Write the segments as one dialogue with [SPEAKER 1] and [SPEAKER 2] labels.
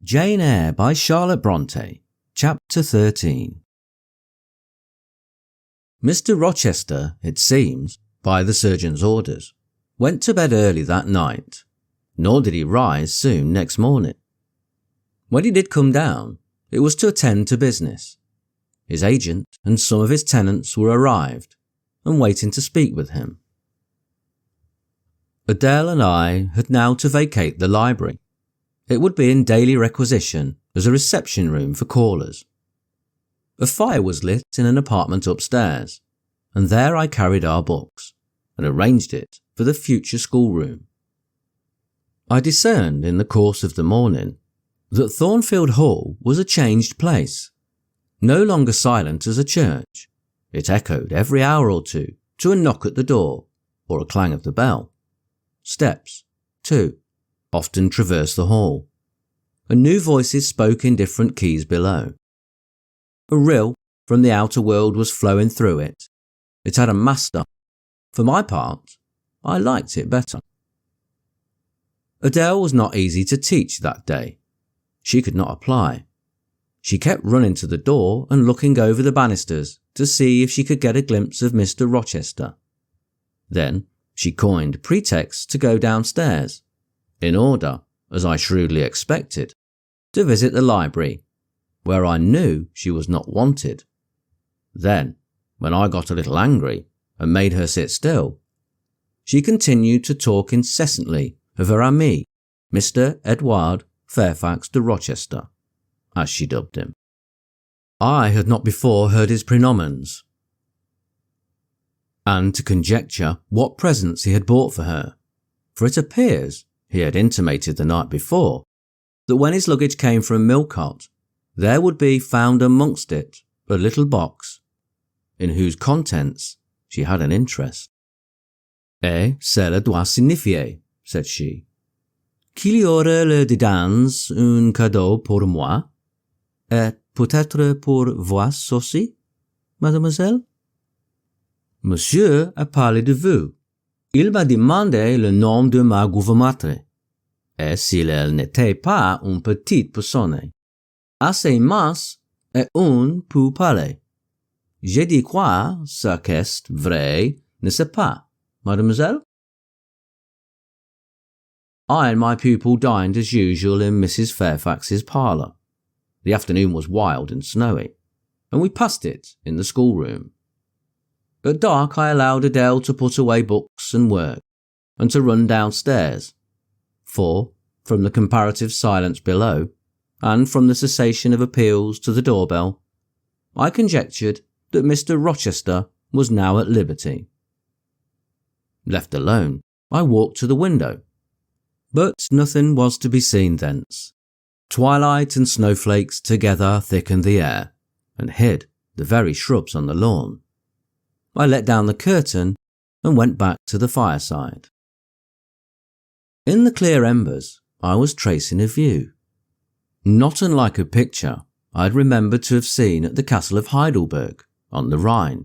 [SPEAKER 1] Jane Eyre by Charlotte Bronte, Chapter 13. Mr. Rochester, it seems, by the surgeon's orders, went to bed early that night, nor did he rise soon next morning. When he did come down, it was to attend to business. His agent and some of his tenants were arrived and waiting to speak with him. Adele and I had now to vacate the library. It would be in daily requisition as a reception room for callers. A fire was lit in an apartment upstairs, and there I carried our books and arranged it for the future schoolroom. I discerned in the course of the morning that Thornfield Hall was a changed place. No longer silent as a church, it echoed every hour or two to a knock at the door or a clang of the bell. Steps, too, often traversed the hall, and new voices spoke in different keys below. A rill from the outer world was flowing through it. It had a master. For my part, I liked it better. Adele was not easy to teach that day. She could not apply. She kept running to the door and looking over the banisters to see if she could get a glimpse of Mr. Rochester. Then she coined pretexts to go downstairs, in order, as I shrewdly expected, to visit the library, where I knew she was not wanted. Then, when I got a little angry and made her sit still, she continued to talk incessantly of her ami, Mr. Edward Fairfax de Rochester, as she dubbed him. I had not before heard his praenomens, and to conjecture what presents he had bought for her, for it appears he had intimated the night before that when his luggage came from Millcote, there would be found amongst it a little box, in whose contents she had an interest. Et cela doit signifier, said she, qu'il y aurait le dedans un cadeau pour moi, et peut-être pour vous aussi, mademoiselle? Monsieur a parlé de vous. Il m'a demandé le nom de ma gouvernante, et si elle n'était pas une petite personne, assez mince et une peut parler. J'ai dit croire ce qu'est vrai, n'est-ce pas, mademoiselle? I and my pupil dined as usual in Mrs. Fairfax's parlour. The afternoon was wild and snowy, and we passed it in the schoolroom. At dark I allowed Adele to put away books and work, and to run downstairs, for, from the comparative silence below, and from the cessation of appeals to the doorbell, I conjectured that Mr. Rochester was now at liberty. Left alone, I walked to the window, but nothing was to be seen thence. Twilight and snowflakes together thickened the air, and hid the very shrubs on the lawn. I let down the curtain and went back to the fireside. In the clear embers, I was tracing a view, not unlike a picture I had remembered to have seen at the castle of Heidelberg on the Rhine,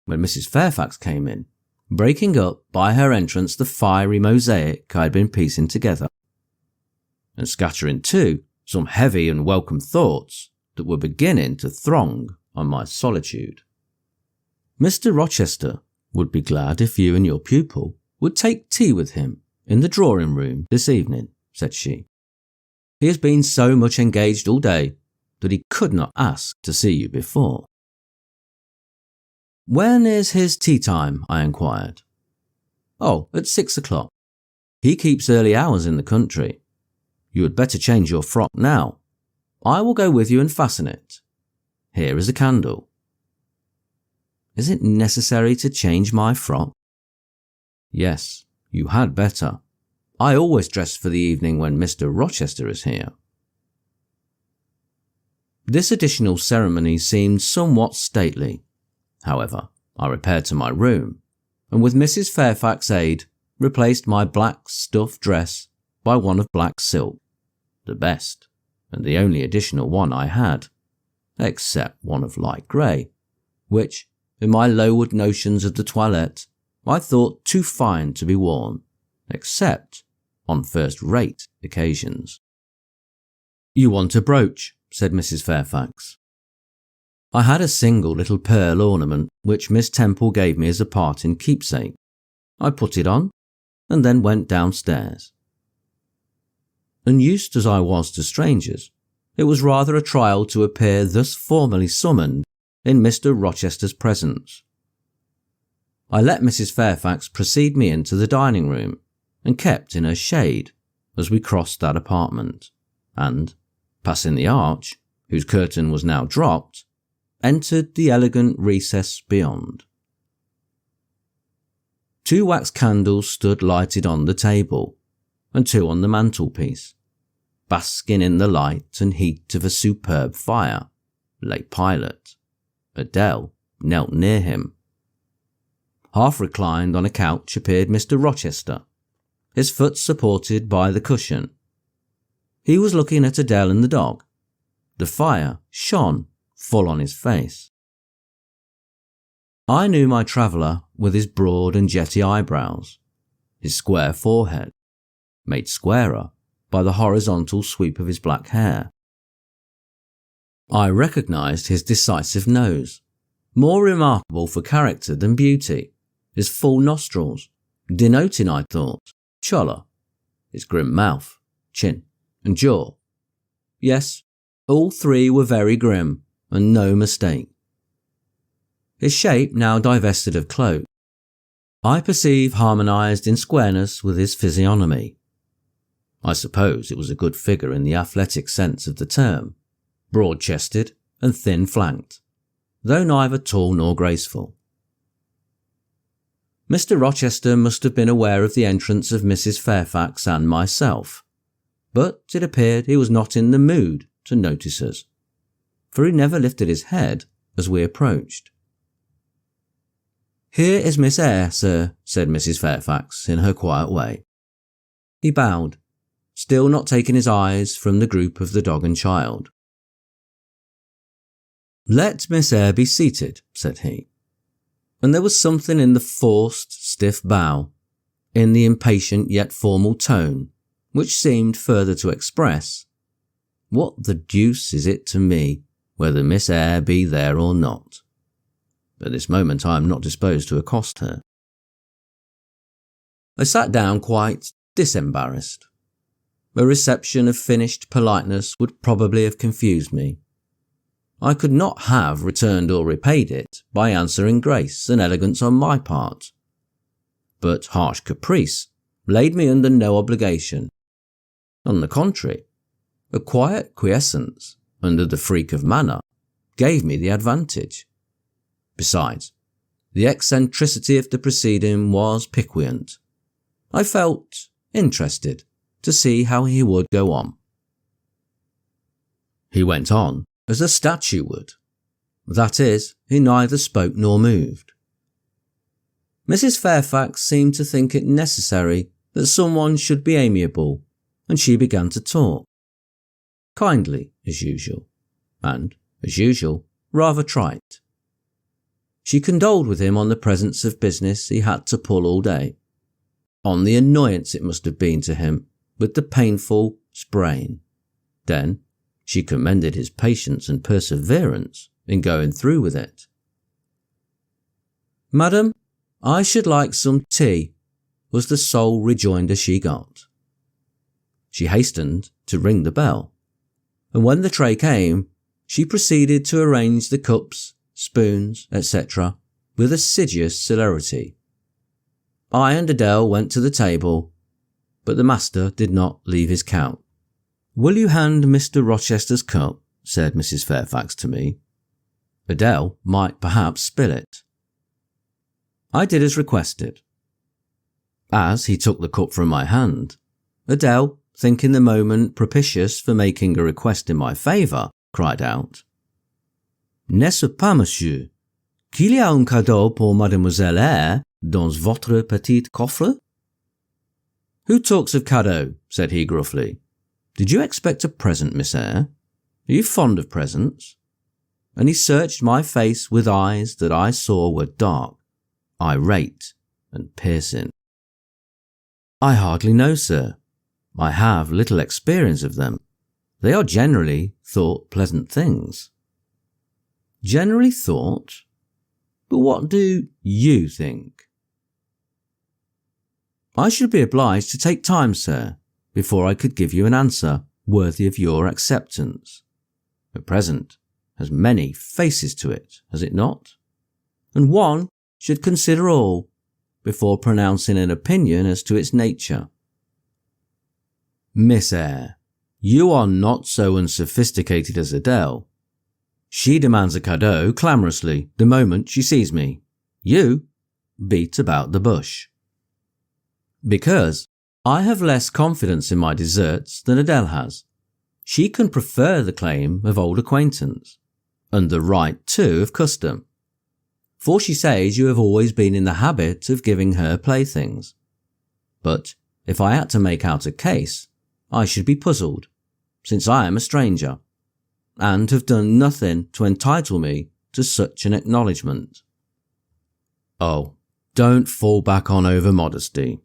[SPEAKER 1] when Mrs. Fairfax came in, breaking up by her entrance the fiery mosaic I had been piecing together, and scattering too some heavy and welcome thoughts that were beginning to throng on my solitude. Mr. Rochester would be glad if you and your pupil would take tea with him in the drawing-room this evening, said she. He has been so much engaged all day that he could not ask to see you before. When is his tea time? I inquired. Oh, at 6 o'clock. He keeps early hours in the country. You had better change your frock now. I will go with you and fasten it. Here is a candle. Is it necessary to change my frock? Yes, you had better. I always dress for the evening when Mr. Rochester is here. This additional ceremony seemed somewhat stately. However, I repaired to my room, and with Mrs. Fairfax's aid, replaced my black stuff dress by one of black silk, the best and the only additional one I had, except one of light grey, which, in my Lowood notions of the toilette, I thought too fine to be worn, except on first-rate occasions. "You want a brooch," said Mrs. Fairfax. I had a single little pearl ornament which Miss Temple gave me as a parting keepsake. I put it on, and then went downstairs. Unused as I was to strangers, it was rather a trial to appear thus formally summoned in Mr. Rochester's presence. I let Mrs. Fairfax precede me into the dining room, and kept in her shade as we crossed that apartment, and, passing the arch, whose curtain was now dropped, entered the elegant recess beyond. 2 wax candles stood lighted on the table, and 2 on the mantelpiece. Basking in the light and heat of a superb fire lay Pilot. Adele knelt near him. Half reclined on a couch appeared Mr. Rochester, his foot supported by the cushion. He was looking at Adele and the dog. The fire shone full on his face. I knew my traveller with his broad and jetty eyebrows, his square forehead, made squarer by the horizontal sweep of his black hair. I recognised his decisive nose, more remarkable for character than beauty, his full nostrils, denoting, I thought, choler, his grim mouth, chin, and jaw. Yes, all 3 were very grim, and no mistake. His shape now divested of cloak, I perceive harmonised in squareness with his physiognomy. I suppose it was a good figure in the athletic sense of the term, broad-chested and thin-flanked, though neither tall nor graceful. Mr. Rochester must have been aware of the entrance of Mrs. Fairfax and myself, but it appeared he was not in the mood to notice us, for he never lifted his head as we approached. "Here is Miss Eyre, sir," said Mrs. Fairfax in her quiet way. He bowed, still not taking his eyes from the group of the dog and child. "Let Miss Eyre be seated," said he, and there was something in the forced, stiff bow, in the impatient yet formal tone, which seemed further to express, "What the deuce is it to me whether Miss Eyre be there or not? At this moment I am not disposed to accost her." I sat down quite disembarrassed. A reception of finished politeness would probably have confused me. I could not have returned or repaid it by answering grace and elegance on my part. But harsh caprice laid me under no obligation. On the contrary, a quiet quiescence under the freak of manner gave me the advantage. Besides, the eccentricity of the proceeding was piquant. I felt interested to see how he would go on. He went on as a statue would. That is, he neither spoke nor moved. Mrs. Fairfax seemed to think it necessary that someone should be amiable, and she began to talk. Kindly, as usual, and, as usual, rather trite. She condoled with him on the presence of business he had to pull all day, on the annoyance it must have been to him with the painful sprain. Then she commended his patience and perseverance in going through with it. "Madam, I should like some tea," was the sole rejoinder she got. She hastened to ring the bell, and when the tray came, she proceeded to arrange the cups, spoons, etc. with assiduous celerity. I and Adele went to the table, but the master did not leave his couch. "Will you hand Mr. Rochester's cup?" said Mrs. Fairfax to me. Adele might perhaps spill it. I did as requested. As he took the cup from my hand, Adele, thinking the moment propitious for making a request in my favour, cried out, "N'est-ce pas, monsieur, qu'il y a un cadeau pour Mademoiselle Eyre dans votre petit coffre?" "Who talks of cadeau?" said he gruffly. "Did you expect a present, Miss Eyre? Are you fond of presents?" And he searched my face with eyes that I saw were dark, irate, and piercing. "I hardly know, sir. I have little experience of them. They are generally thought pleasant things. Generally thought? But what do you think? I should be obliged to take time, sir, before I could give you an answer worthy of your acceptance. At present has many faces to it, has it not? And one should consider all before pronouncing an opinion as to its nature. Miss Eyre, you are not so unsophisticated as Adele. She demands a cadeau clamorously the moment she sees me. You beat about the bush. Because I have less confidence in my deserts than Adele has. She can prefer the claim of old acquaintance, and the right too of custom. For she says you have always been in the habit of giving her playthings. But if I had to make out a case, I should be puzzled, since I am a stranger, and have done nothing to entitle me to such an acknowledgment. Oh, don't fall back on over-modesty.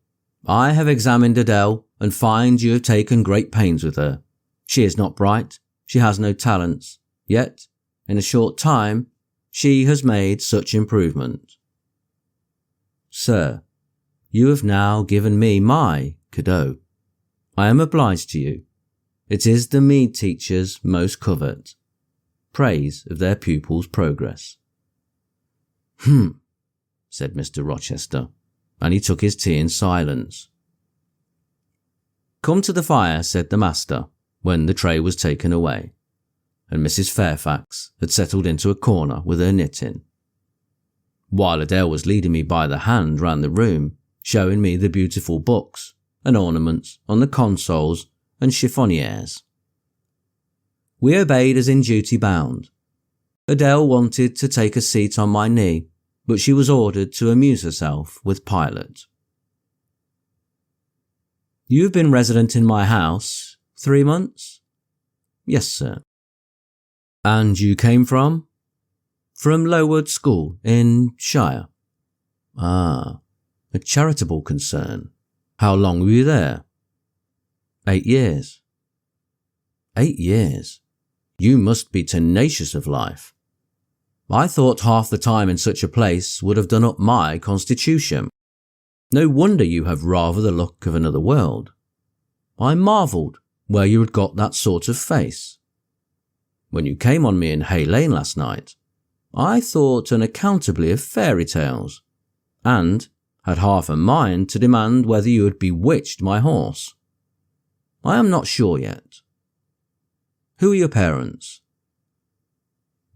[SPEAKER 1] I have examined Adele and find you have taken great pains with her. She is not bright, she has no talents, yet, in a short time, she has made such improvement. Sir, you have now given me my cadeau. I am obliged to you. It is the meed teachers most covet. Praise of their pupils' progress. Said Mr. Rochester, and he took his tea in silence. Come to the fire, said the master, when the tray was taken away, and Mrs. Fairfax had settled into a corner with her knitting. While Adele was leading me by the hand round the room, showing me the beautiful books and ornaments on the consoles and chiffoniers. We obeyed as in duty bound. Adele wanted to take a seat on my knee, but she was ordered to amuse herself with Pilate. You've been resident in my house 3 months? Yes, sir. And you came from? From Lowood School in Shire. Ah, a charitable concern. How long were you there? 8 years. 8 years? You must be tenacious of life. I thought half the time in such a place would have done up my constitution. No wonder you have rather the look of another world. I marvelled where you had got that sort of face. When you came on me in Hay Lane last night, I thought unaccountably of fairy tales, and had half a mind to demand whether you had bewitched my horse. I am not sure yet. Who are your parents?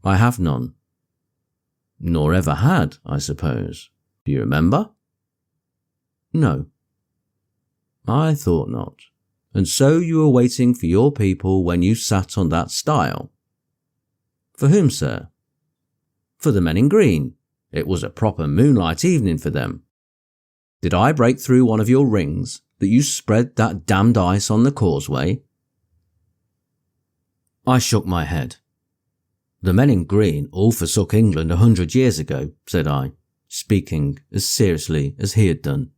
[SPEAKER 1] I have none. Nor ever had, I suppose. Do you remember? No. I thought not. And so you were waiting for your people when you sat on that stile? For whom, sir? For the men in green. It was a proper moonlight evening for them. Did I break through one of your rings that you spread that damned ice on the causeway? I shook my head. The men in green all forsook England 100 years ago, said I, speaking as seriously as he had done.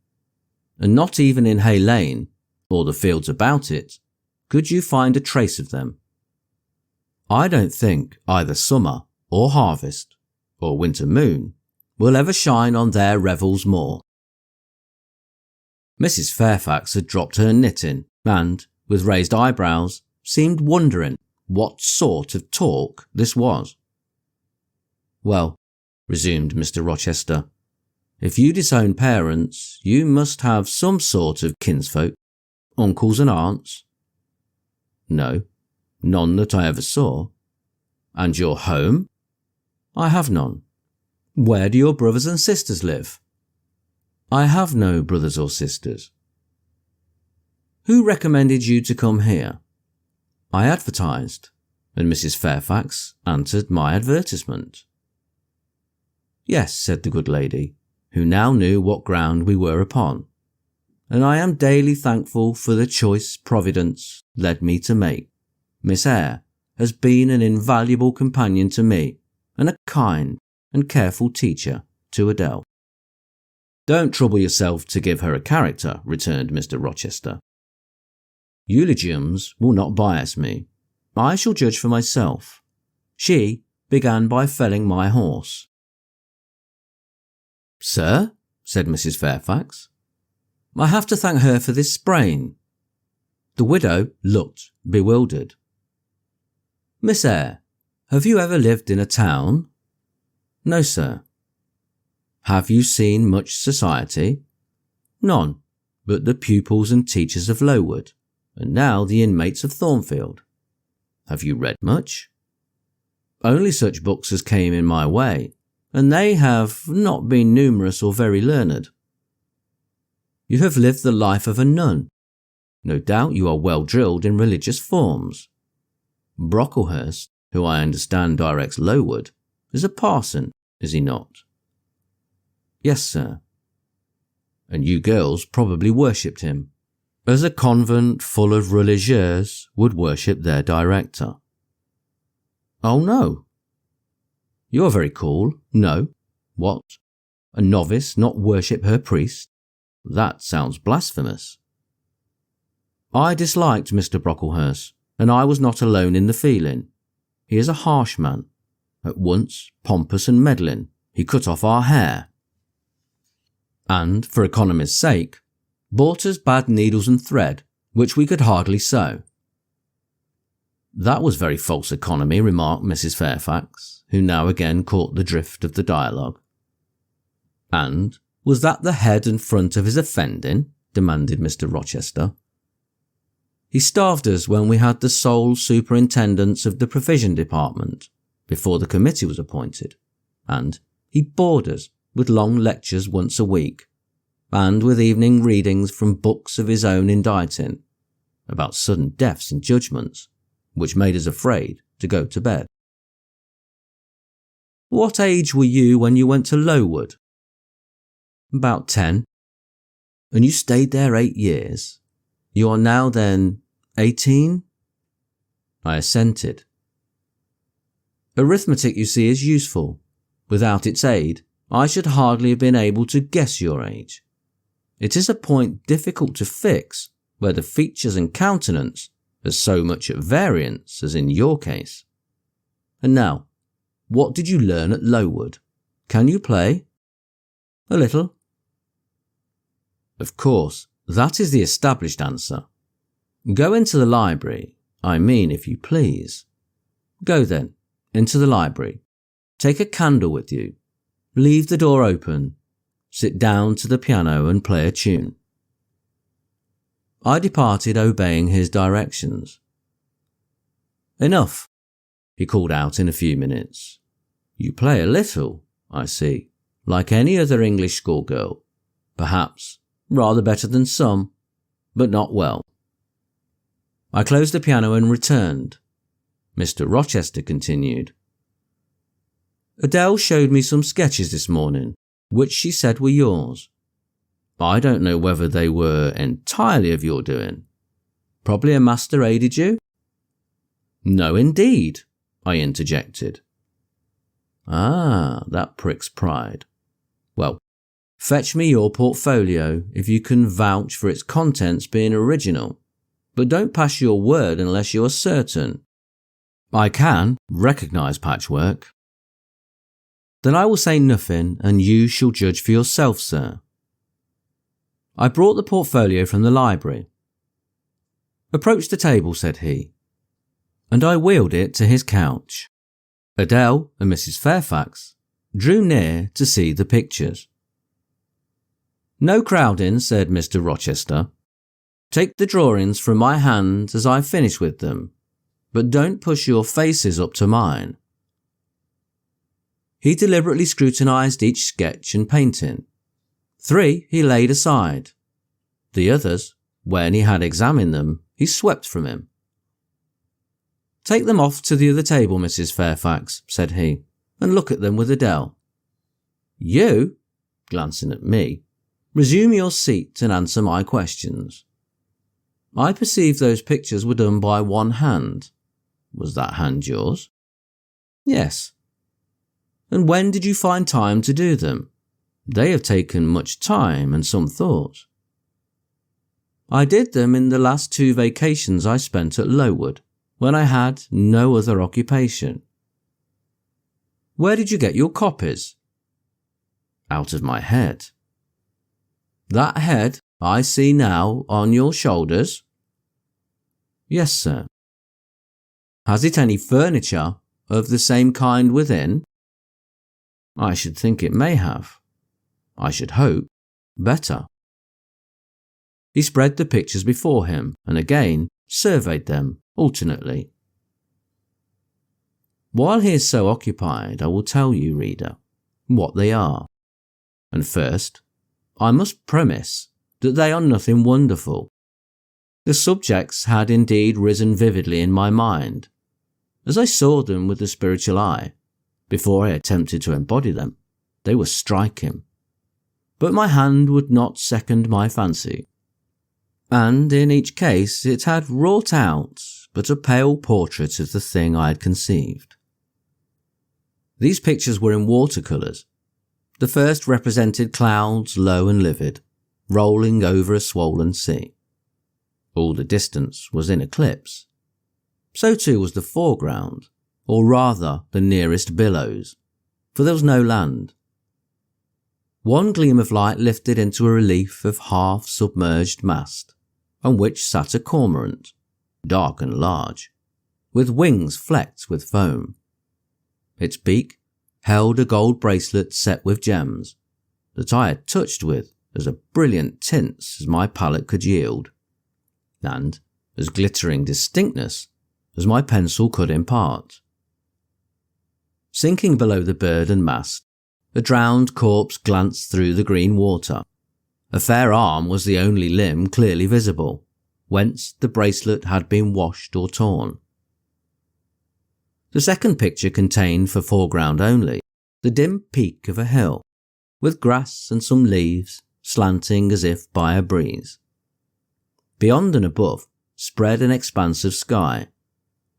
[SPEAKER 1] And not even in Hay Lane, or the fields about it, could you find a trace of them. I don't think either summer or harvest or winter moon will ever shine on their revels more. Mrs. Fairfax had dropped her knitting and, with raised eyebrows, seemed wondering what sort of talk this was. Well, resumed Mr. Rochester, if you disown parents, you must have some sort of kinsfolk, uncles and aunts. No, none that I ever saw. And your home? I have none. Where do your brothers and sisters live? I have no brothers or sisters. Who recommended you to come here? I advertised, and Mrs. Fairfax answered my advertisement. Yes, said the good lady, who now knew what ground we were upon, and I am daily thankful for the choice Providence led me to make. Miss Eyre has been an invaluable companion to me, and a kind and careful teacher to Adele. Don't trouble yourself to give her a character, returned Mr. Rochester. Eulogiums will not bias me, I shall judge for myself. She began by felling my horse. Sir, said Mrs. Fairfax, I have to thank her for this sprain. The widow looked bewildered. Miss Eyre, have you ever lived in a town? No, sir. Have you seen much society? None, but the pupils and teachers of Lowood, and now the inmates of Thornfield. Have you read much? Only such books as came in my way, and they have not been numerous or very learned. You have lived the life of a nun. No doubt you are well drilled in religious forms. Brocklehurst, who I understand directs Lowood, is a parson, is he not? Yes, sir. And you girls probably worshipped him, as a convent full of religieuses would worship their director. Oh, no. You are very cool. No. What? A novice not worship her priest? That sounds blasphemous. I disliked Mr. Brocklehurst, and I was not alone in the feeling. He is a harsh man. At once pompous and meddling, he cut off our hair. And, for economy's sake, bought us bad needles and thread, which we could hardly sew. That was very false economy, remarked Mrs. Fairfax, who now again caught the drift of the dialogue. And was that the head and front of his offending? Demanded Mr. Rochester. He starved us when we had the sole superintendence of the provision department, before the committee was appointed, and he bored us with long lectures once a week, and with evening readings from books of his own inditing, about sudden deaths and judgments, which made us afraid to go to bed. What age were you when you went to Lowood? About 10. And you stayed there 8 years. You are now then 18? I assented. Arithmetic, you see, is useful. Without its aid, I should hardly have been able to guess your age. It is a point difficult to fix, where the features and countenance are so much at variance as in your case. And now, what did you learn at Lowood? Can you play? A little. Of course, that is the established answer. Go into the library, I mean, if you please. Go then, into the library. Take a candle with you. Leave the door open. Sit down to the piano and play a tune. I departed, obeying his directions. Enough, he called out in a few minutes. You play a little, I see, like any other English schoolgirl. Perhaps rather better than some, but not well. I closed the piano and returned. Mr. Rochester continued. Adele showed me some sketches this morning, which she said were yours. I don't know whether they were entirely of your doing. Probably a master aided you? No, indeed, I interjected. Ah, that pricks pride. Well, fetch me your portfolio if you can vouch for its contents being original, but don't pass your word unless you are certain. I can recognise patchwork. Then I will say nothing, and you shall judge for yourself, sir. I brought the portfolio from the library. Approach the table, said he, and I wheeled it to his couch. Adele and Mrs. Fairfax drew near to see the pictures. No crowding, said Mr. Rochester. Take the drawings from my hand as I finish with them, but don't push your faces up to mine. He deliberately scrutinised each sketch and painting. 3 he laid aside. The others, when he had examined them, he swept from him. Take them off to the other table, Mrs. Fairfax, said he, and look at them with Adele. You, glancing at me, resume your seat and answer my questions. I perceived those pictures were done by one hand. Was that hand yours? Yes. And when did you find time to do them? They have taken much time and some thought. I did them in the last 2 vacations I spent at Lowood, when I had no other occupation. Where did you get your copies? Out of my head. That head I see now on your shoulders? Yes, sir. Has it any furniture of the same kind within? I should think it may have. I should hope better. He spread the pictures before him and again surveyed them alternately. While he is so occupied, I will tell you, reader, what they are. And first, I must premise that they are nothing wonderful. The subjects had indeed risen vividly in my mind, as I saw them with the spiritual eye. Before I attempted to embody them, they were striking. But my hand would not second my fancy, and in each case it had wrought out but a pale portrait of the thing I had conceived. These pictures were in watercolours. The first represented clouds low and livid, rolling over a swollen sea. All the distance was in eclipse. So too was the foreground, or rather the nearest billows, for there was no land. One gleam of light lifted into a relief of half-submerged mast, on which sat a cormorant, dark and large, with wings flecked with foam. Its beak held a gold bracelet set with gems, that I had touched with as a brilliant tints as my palette could yield, and as glittering distinctness as my pencil could impart. Sinking below the bird and mast, a drowned corpse glanced through the green water. A fair arm was the only limb clearly visible, whence the bracelet had been washed or torn. The second picture contained for foreground only the dim peak of a hill, with grass and some leaves slanting as if by a breeze. Beyond and above spread an expanse of sky,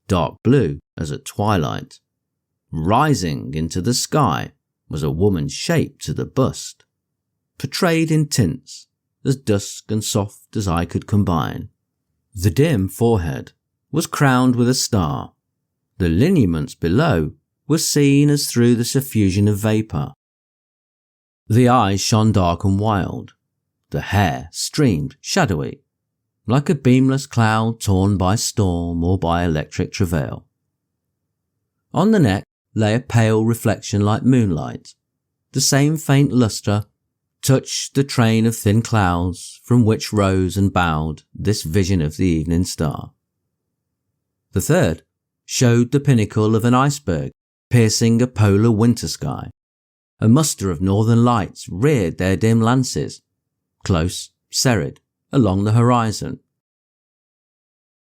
[SPEAKER 1] dark blue as at twilight. Rising into the sky was a woman's shape to the bust, portrayed in tints as dusk and soft as I could combine. The dim forehead was crowned with a star. The lineaments below were seen as through the suffusion of vapour. The eyes shone dark and wild. The hair streamed shadowy, like a beamless cloud torn by storm or by electric travail. On the neck lay a pale reflection like moonlight. The same faint lustre touched the train of thin clouds from which rose and bowed this vision of the evening star. The third showed the pinnacle of an iceberg piercing a polar winter sky. A muster of northern lights reared their dim lances, close, serried, along the horizon.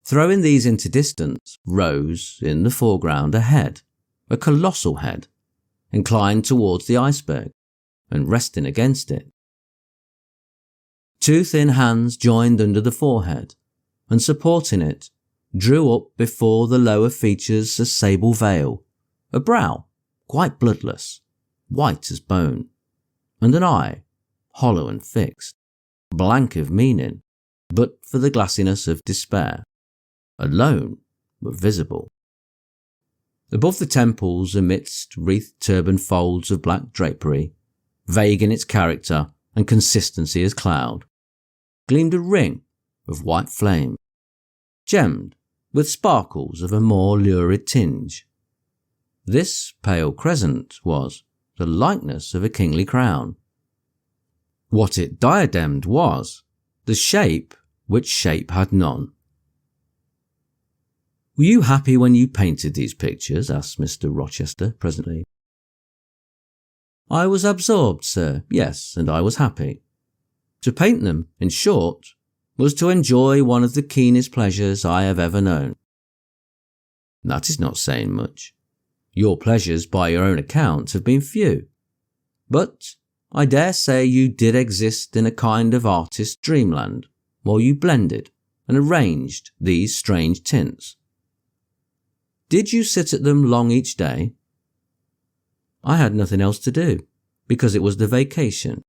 [SPEAKER 1] Throwing these into distance rose, in the foreground, a head, a colossal head, inclined towards the iceberg, and resting against it. Two thin hands joined under the forehead, and supporting it, drew up before the lower features a sable veil, a brow, quite bloodless, white as bone, and an eye, hollow and fixed, blank of meaning, but for the glassiness of despair, alone but visible. Above the temples, amidst wreathed turban folds of black drapery, vague in its character and consistency as cloud, gleamed a ring of white flame, gemmed with sparkles of a more lurid tinge. This pale crescent was the likeness of a kingly crown. What it diademed was the shape which shape had none. "Were you happy when you painted these pictures?" asked Mr. Rochester presently. "I was absorbed, sir, yes, and I was happy. To paint them, in short, was to enjoy one of the keenest pleasures I have ever known." "That is not saying much. Your pleasures, by your own account, have been few. But I dare say you did exist in a kind of artist's dreamland, while you blended and arranged these strange tints. Did you sit at them long each day?" "I had nothing else to do, because it was the vacation,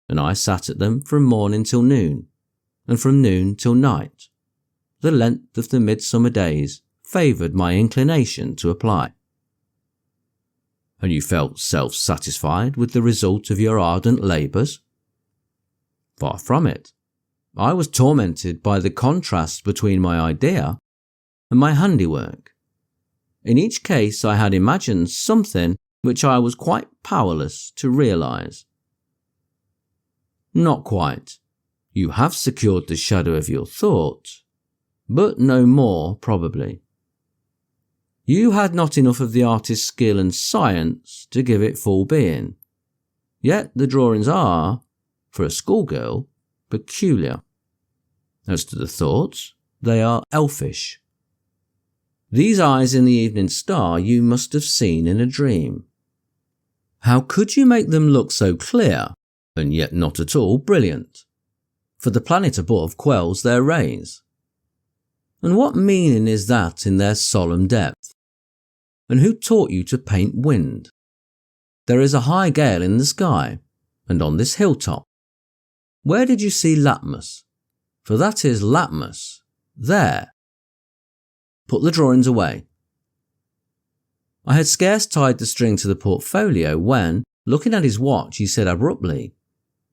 [SPEAKER 1] and I sat at them from morning till noon, and from noon till night, the length of the midsummer days, favoured my inclination to apply. And you felt self-satisfied with the result of your ardent labours? Far from it. I was tormented by the contrast between my idea and my handiwork. In each case I had imagined something which I was quite powerless to realise. Not quite. You have secured the shadow of your thought, but no more probably. You had not enough of the artist's skill and science to give it full being. Yet the drawings are, for a schoolgirl, peculiar. As to the thoughts, they are elfish. These eyes in the evening star you must have seen in a dream. How could you make them look so clear, and yet not at all brilliant? For the planet above quells their rays. And what meaning is that in their solemn depth? And who taught you to paint wind? There is a high gale in the sky, and on this hilltop. Where did you see Latmus? For that is Latmus. There. Put the drawings away. I had scarce tied the string to the portfolio when, looking at his watch, he said abruptly,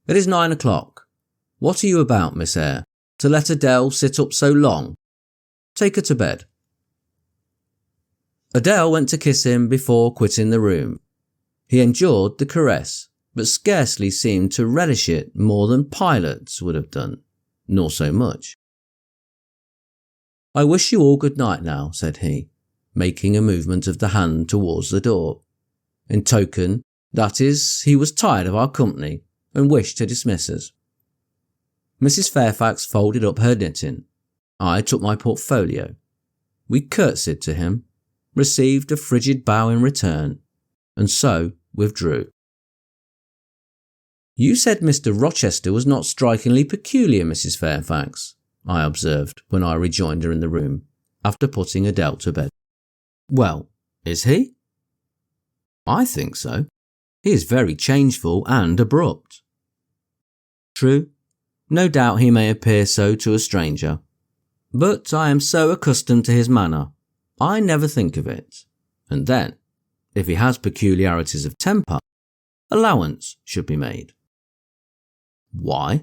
[SPEAKER 1] "It is 9 o'clock. What are you about, Miss Eyre, to let Adele sit up so long? Take her to bed." Adele went to kiss him before quitting the room. He endured the caress, but scarcely seemed to relish it more than pilots would have done, nor so much. "I wish you all good night now," said he, making a movement of the hand towards the door, in token, that is, he was tired of our company and wished to dismiss us. Mrs. Fairfax folded up her knitting. I took my portfolio. We curtsied to him, received a frigid bow in return, and so withdrew. "You said Mr. Rochester was not strikingly peculiar, Mrs. Fairfax," I observed when I rejoined her in the room, after putting Adele to bed. "Well, is he?" "I think so. He is very changeful and abrupt." "True. No doubt he may appear so to a stranger. But I am so accustomed to his manner, I never think of it. And then, if he has peculiarities of temper, allowance should be made." "Why?"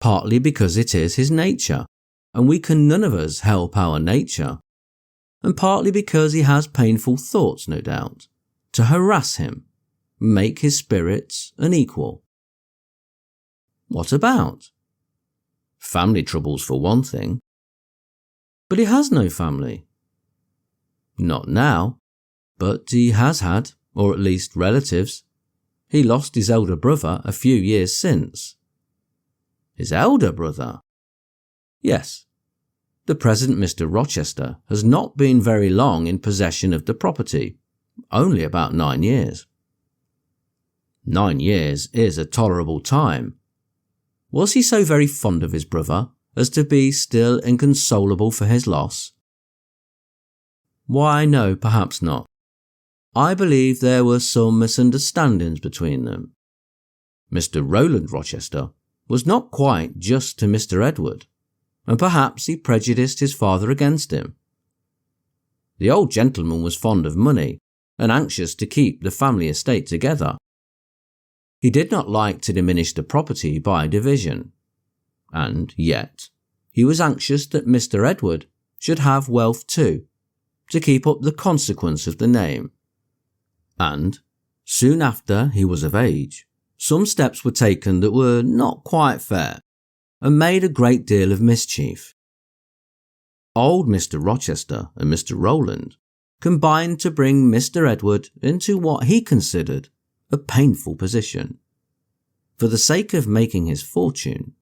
[SPEAKER 1] "Partly because it is his nature, and we can none of us help our nature. And partly because he has painful thoughts, no doubt, to harass him, make his spirits unequal." "What about?" "Family troubles for one thing." "But he has no family." "Not now, but he has had, or at least relatives. He lost his elder brother a few years since." "His elder brother?" "Yes. The present Mr. Rochester has not been very long in possession of the property, only about 9 years. 9 years is a tolerable time. Was he so very fond of his brother as to be still inconsolable for his loss?" "Why, no, perhaps not. I believe there were some misunderstandings between them. Mr. Rowland Rochester was not quite just to Mr. Edward, and perhaps he prejudiced his father against him. The old gentleman was fond of money and anxious to keep the family estate together. He did not like to diminish the property by division, and yet he was anxious that Mr. Edward should have wealth too, to keep up the consequence of the name. And, soon after he was of age, some steps were taken that were not quite fair, and made a great deal of mischief. Old Mr. Rochester and Mr. Rowland combined to bring Mr. Edward into what he considered a painful position, for the sake of making his fortune.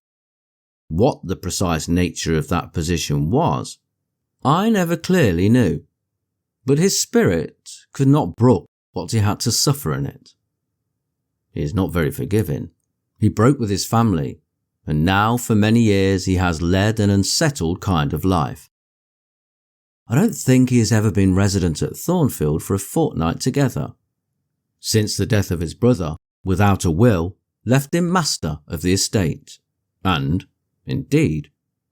[SPEAKER 1] What the precise nature of that position was, I never clearly knew, but his spirit could not brook what he had to suffer in it. He is not very forgiving. He broke with his family, and now for many years he has led an unsettled kind of life. I don't think he has ever been resident at Thornfield for a fortnight together, since the death of his brother, without a will, left him master of the estate, and, indeed,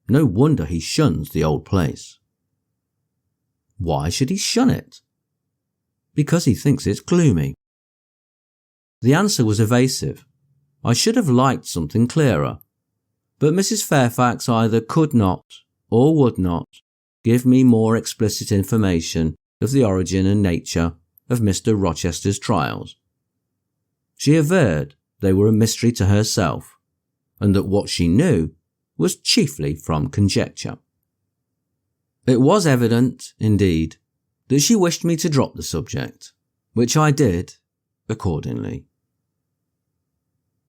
[SPEAKER 1] no wonder he shuns the old place. Why should he shun it? Because he thinks it's gloomy. The answer was evasive. I should have liked something clearer, but Mrs. Fairfax either could not or would not give me more explicit information of the origin and nature of Mr. Rochester's trials. She averred they were a mystery to herself, and that what she knew was chiefly from conjecture. It was evident, indeed, that she wished me to drop the subject, which I did accordingly.